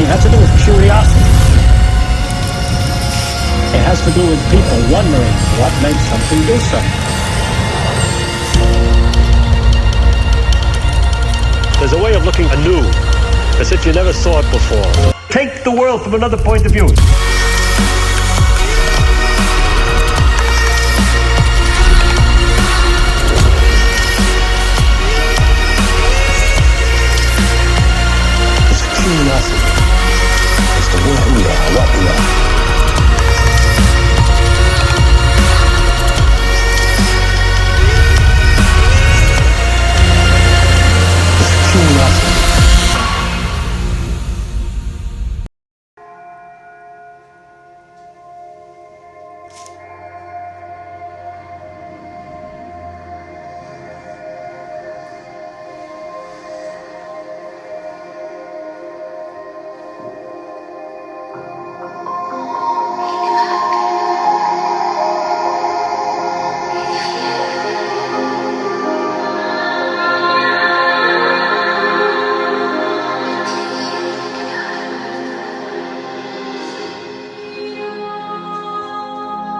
has to do with curiosity. It has to do with people wondering what makes something do something. There's a way of looking anew, as if you never saw it before. Take the world from another point of view. Curiosity as to where we are, what we are. Curiosity.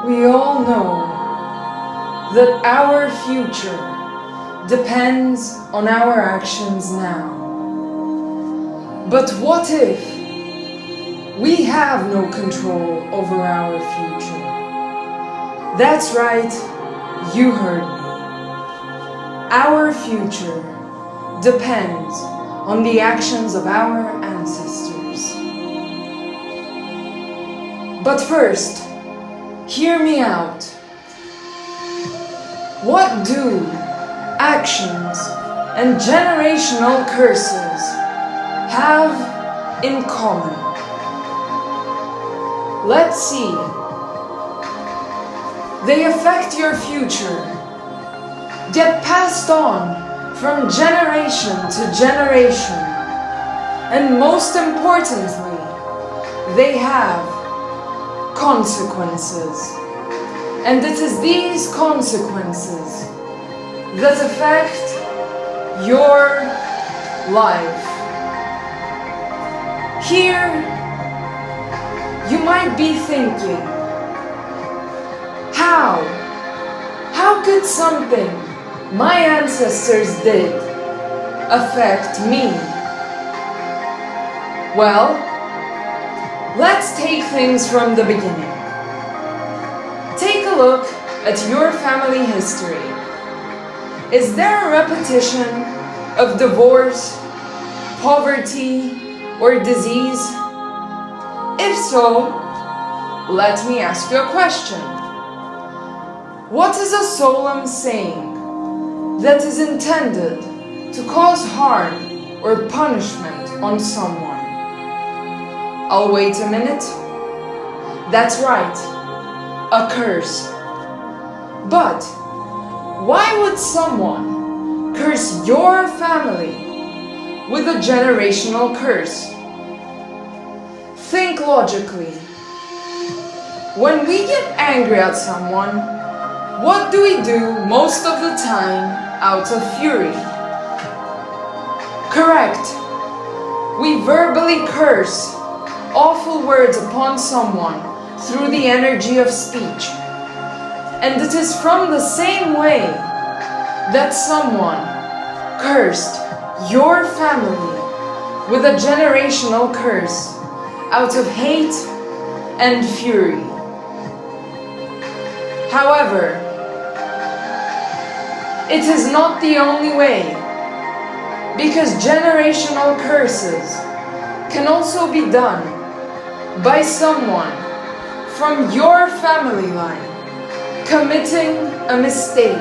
We all know that our future depends on our actions now. But what if we have no control over our future? That's right, you heard me. Our future depends on the actions of our ancestors. But first, hear me out. What do actions and generational curses have in common? Let's see. They affect your future, get passed on from generation to generation, and most importantly, they have consequences. And it is these consequences that affect your life. Here, you might be thinking, how could something my ancestors did affect me? Well, let's take things from the beginning. Take a look at your family history. Is there a repetition of divorce, poverty, or disease? If so, let me ask you a question. What is a solemn saying that is intended to cause harm or punishment on someone? I'll wait a minute. That's right, a curse. But why would someone curse your family with a generational curse? Think logically. When we get angry at someone, what do we do most of the time out of fury? Correct. We verbally curse awful words upon someone through the energy of speech. And it is from the same way that someone cursed your family with a generational curse out of hate and fury. However, it is not the only way, because generational curses can also be done by someone from your family line committing a mistake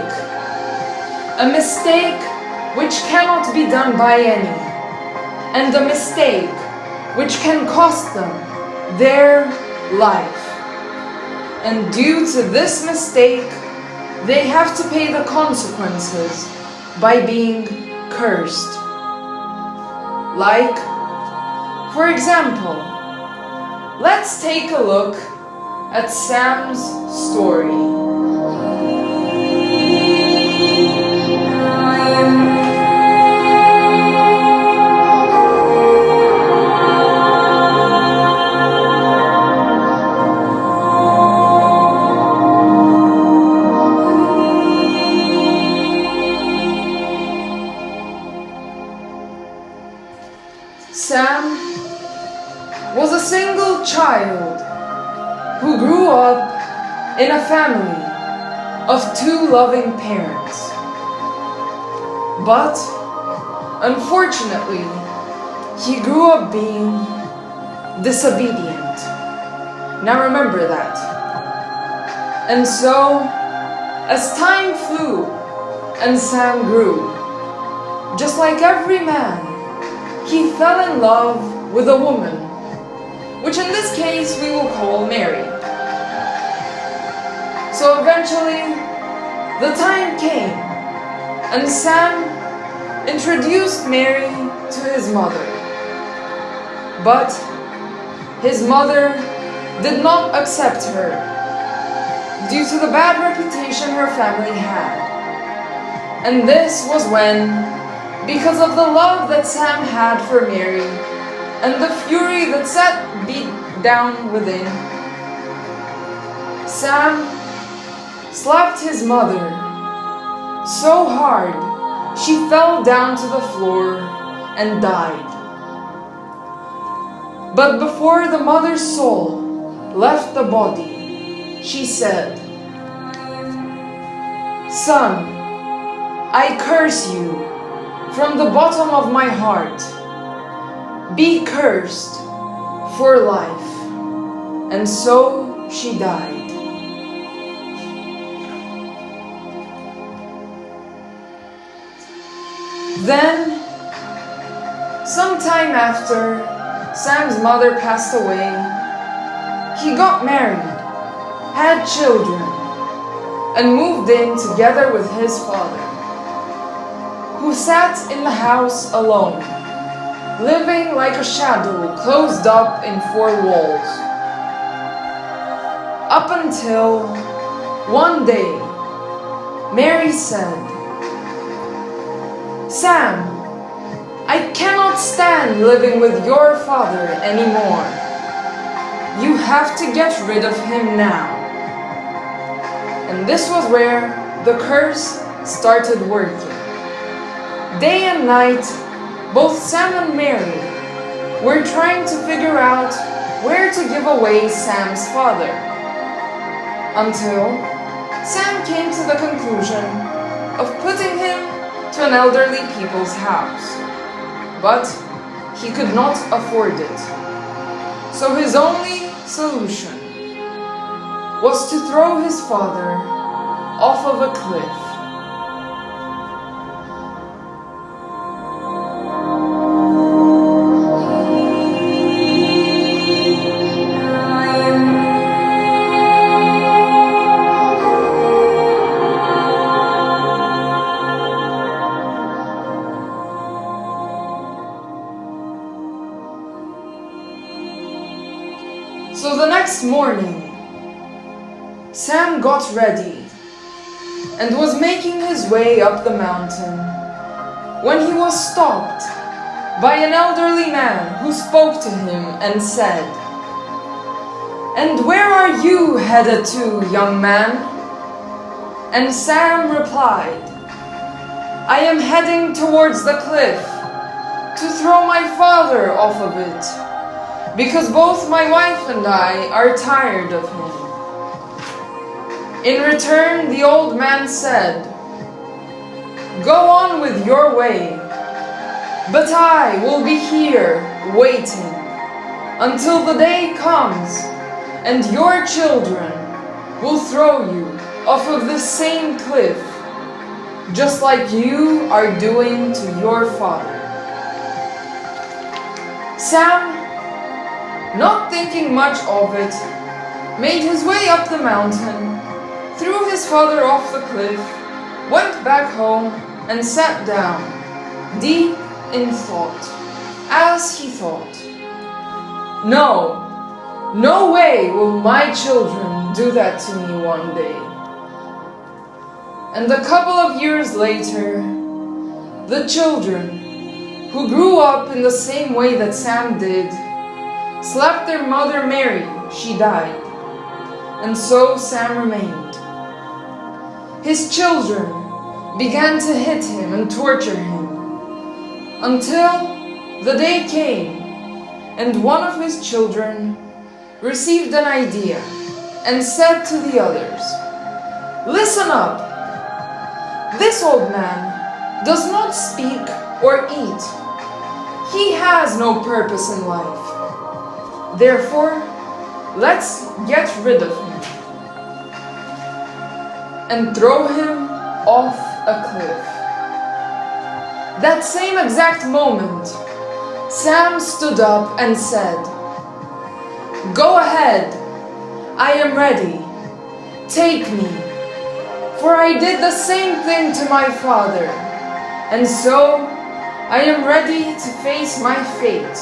which cannot be done by any, and a mistake which can cost them their life. And due to this mistake, they have to pay the consequences by being cursed. Like, for example, let's take a look at Sam's story. in a family of two loving parents. But, unfortunately, he grew up being disobedient. Now remember that. And so, as time flew and Sam grew, just like every man, he fell in love with a woman, which in this case we will call Mary. So eventually, the time came, and Sam introduced Mary to his mother. But his mother did not accept her due to the bad reputation her family had. And this was when, because of the love that Sam had for Mary and the fury that sat beat down within, Sam slapped his mother so hard she fell down to the floor and died. But before the mother's soul left the body, she said, "Son, I curse you from the bottom of my heart. Be cursed for life." And so she died. Then, sometime after Sam's mother passed away, he got married, had children, and moved in together with his father, who sat in the house alone, living like a shadow closed up in four walls. Up until one day, Mary said, "Sam, I cannot stand living with your father anymore. You have to get rid of him now." And this was where the curse started working. Day and night, both Sam and Mary were trying to figure out where to give away Sam's father, until Sam came to the conclusion of putting him to an elderly people's house. But he could not afford it. So his only solution was to throw his father off of a cliff. So the next morning, Sam got ready and was making his way up the mountain when he was stopped by an elderly man who spoke to him and said, "And where are you headed to, young man?" And Sam replied, "I am heading towards the cliff to throw my father off of it, because both my wife and I are tired of him." In return, the old man said, "Go on with your way, but I will be here waiting until the day comes and your children will throw you off of the same cliff, just like you are doing to your father." Sam, not thinking much of it, made his way up the mountain, threw his father off the cliff, went back home, and sat down, deep in thought, as he thought, No way will my children do that to me one day." And a couple of years later, the children, who grew up in the same way that Sam did, slapped their mother Mary. She died. And so Sam remained. His children began to hit him and torture him, until the day came and one of his children received an idea and said to the others, "Listen up! This old man does not speak or eat. He has no purpose in life. Therefore, let's get rid of him and throw him off a cliff." That same exact moment, Sam stood up and said, "Go ahead, I am ready. Take me, for I did the same thing to my father, and so I am ready to face my fate."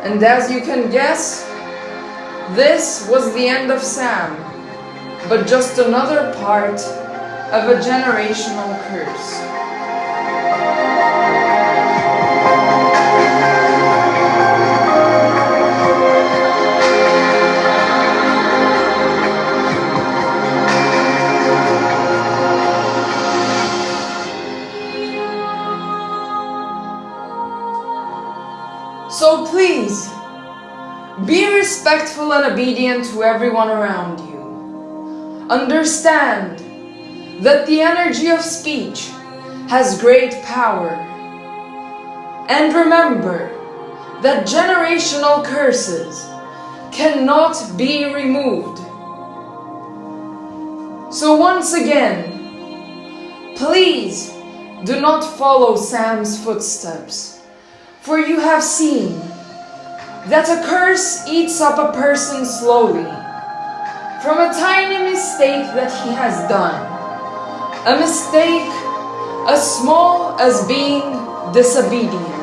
And as you can guess, this was the end of Sam, but just another part of a generational curse. So please, be respectful and obedient to everyone around you. Understand that the energy of speech has great power. And remember that generational curses cannot be removed. So once again, please do not follow Sam's footsteps. For you have seen that a curse eats up a person slowly from a tiny mistake that he has done. A mistake as small as being disobedient.